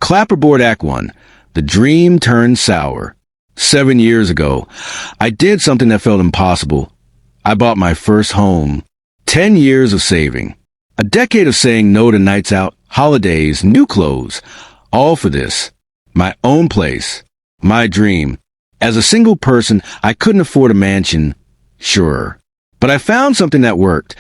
Clapperboard Act 1. The dream turned sour. 7 years ago, I did something that felt impossible. I bought my first home. 10 years of saving. A decade of saying no to nights out, holidays, new clothes. All for this. My own place. My dream. As a single person, I couldn't afford a mansion. Sure. But I found something that worked.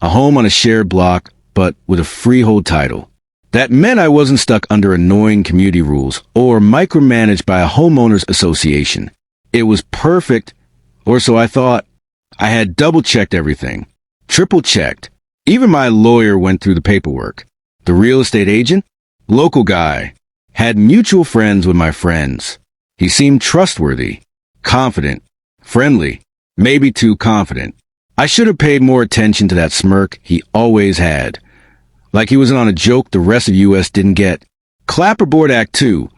A home on a shared block, but with a freehold title. That meant I wasn't stuck under annoying community rules or micromanaged by a homeowners association. It was perfect, or so I thought. I had double-checked everything. Triple-checked. Even my lawyer went through the paperwork. The real estate agent? Local guy. Had mutual friends with my friends. He seemed trustworthy, confident, friendly, maybe too confident. I should have paid more attention to that smirk he always had. Like he was on a joke the rest of the U.S. didn't get. Clapperboard Act 2.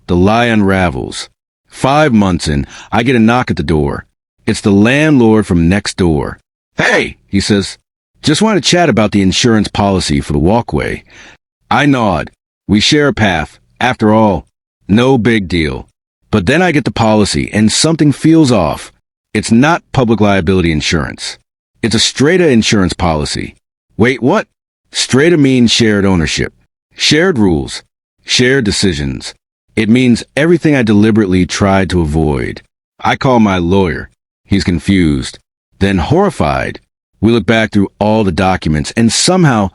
The lie unravels. 5 months in, I get a knock at the door. It's the landlord from next door. "Hey," he says. "Just want to chat about the insurance policy for the walkway." I nod. We share a path. After all, no big deal. But then I get the policy and something feels off. It's not public liability insurance. It's a straighta insurance policy. Wait, what? Straighta means shared ownership, shared rules, shared decisions. It means everything I deliberately tried to avoid. I call my lawyer. He's confused, then horrified. We look back through all the documents, and somehow,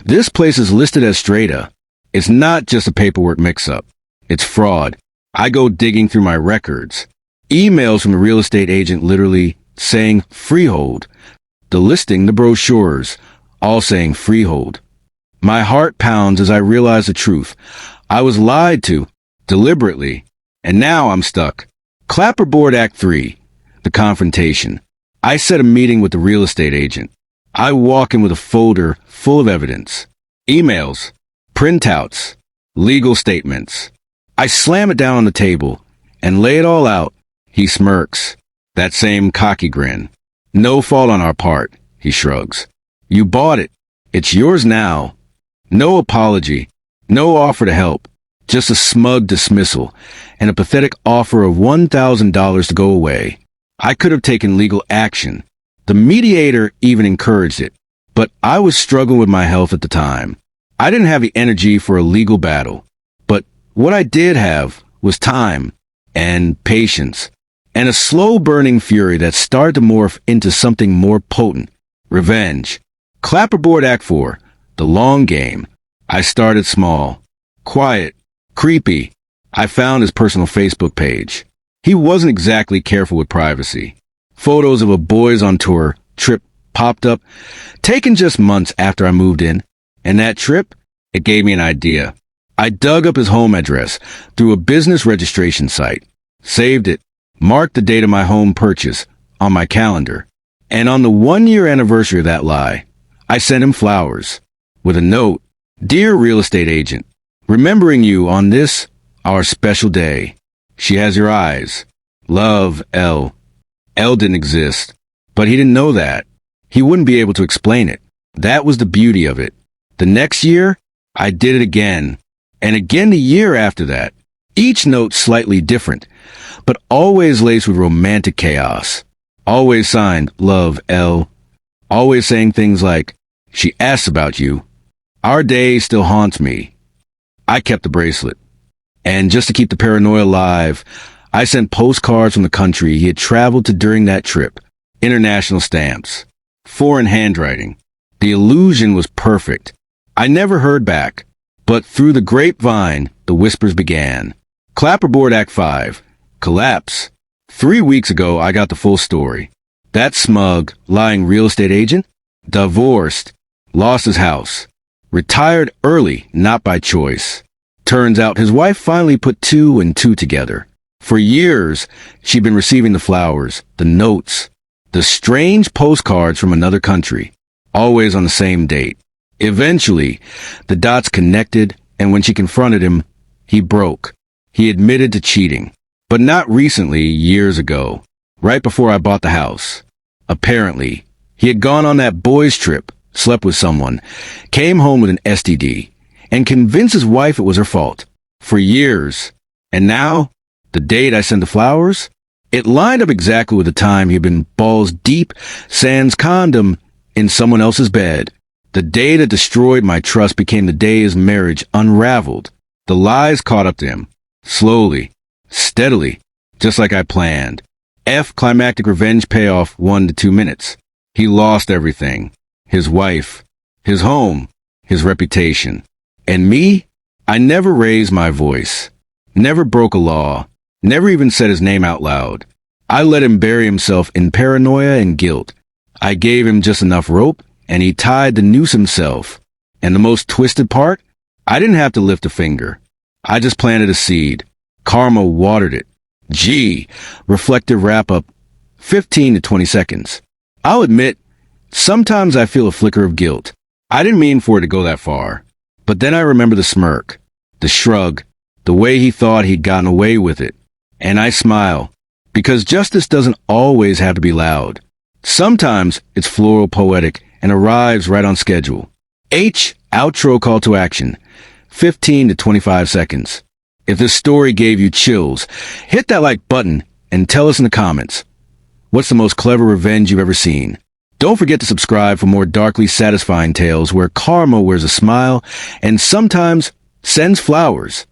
this place is listed as straighta. It's not just a paperwork mix-up. It's fraud. I go digging through my records. Emails from the real estate agent literally saying freehold. The listing, the brochures, all saying freehold. My heart pounds as I realize the truth. I was lied to, deliberately, and now I'm stuck. Clapperboard Act 3. The confrontation. I set a meeting with the real estate agent. I walk in with a folder full of evidence. Emails, printouts, legal statements. I slam it down on the table and lay it all out. He smirks. That same cocky grin. "No fault on our part," he shrugs. "You bought it. It's yours now." No apology, no offer to help, just a smug dismissal and a pathetic offer of $1,000 to go away. I could have taken legal action. The mediator even encouraged it, but I was struggling with my health at the time. I didn't have the energy for a legal battle, but what I did have was time and patience and a slow-burning fury that started to morph into something more potent, revenge. Clapperboard Act 4. The long game. I started small, quiet, creepy. I found his personal Facebook page. He wasn't exactly careful with privacy. Photos of a boys on tour trip popped up, taken just months after I moved in. And that trip, it gave me an idea. I dug up his home address through a business registration site, saved it, marked the date of my home purchase on my calendar. And on the 1-year anniversary of that lie, I sent him flowers with a note. "Dear real estate agent, remembering you on this, our special day. She has your eyes. Love, L." L didn't exist, but he didn't know that. He wouldn't be able to explain it. That was the beauty of it. The next year, I did it again, and again the year after that. Each note slightly different, but always laced with romantic chaos. Always signed, "Love, L." Always saying things like, "She asks about you." Our day still haunts me. I kept the bracelet. And just to keep the paranoia alive, I sent postcards from the country he had traveled to during that trip. International stamps. Foreign handwriting. The illusion was perfect. I never heard back. But through the grapevine, the whispers began. Clapperboard Act 5. Collapse. 3 weeks ago, I got the full story. That smug, lying real estate agent? Divorced. Lost his house. Retired early, not by choice. Turns out his wife finally put 2 and 2 together. For years, she'd been receiving the flowers, the notes, the strange postcards from another country, always on the same date. Eventually, the dots connected, and when she confronted him, he broke. He admitted to cheating, but not recently, years ago, right before I bought the house. Apparently, he had gone on that boys' trip, slept with someone, came home with an STD, and convince his wife it was her fault. For years. And now, the date I sent the flowers, it lined up exactly with the time he had been balls deep, sans condom, in someone else's bed. The day that destroyed my trust became the day his marriage unraveled. The lies caught up to him. Slowly. Steadily. Just like I planned. Climactic revenge payoff 1 to 2 minutes. He lost everything. His wife. His home. His reputation. And me? I never raised my voice. Never broke a law. Never even said his name out loud. I let him bury himself in paranoia and guilt. I gave him just enough rope, and he tied the noose himself. And the most twisted part? I didn't have to lift a finger. I just planted a seed. Karma watered it. Gee, reflective wrap-up, 15 to 20 seconds. I'll admit, sometimes I feel a flicker of guilt. I didn't mean for it to go that far. But then I remember the smirk, the shrug, the way he thought he'd gotten away with it. And I smile, because justice doesn't always have to be loud. Sometimes it's floral poetic and arrives right on schedule. Outro call to action, 15 to 25 seconds. If this story gave you chills, hit that like button and tell us in the comments. What's the most clever revenge you've ever seen? Don't forget to subscribe for more darkly satisfying tales where karma wears a smile and sometimes sends flowers.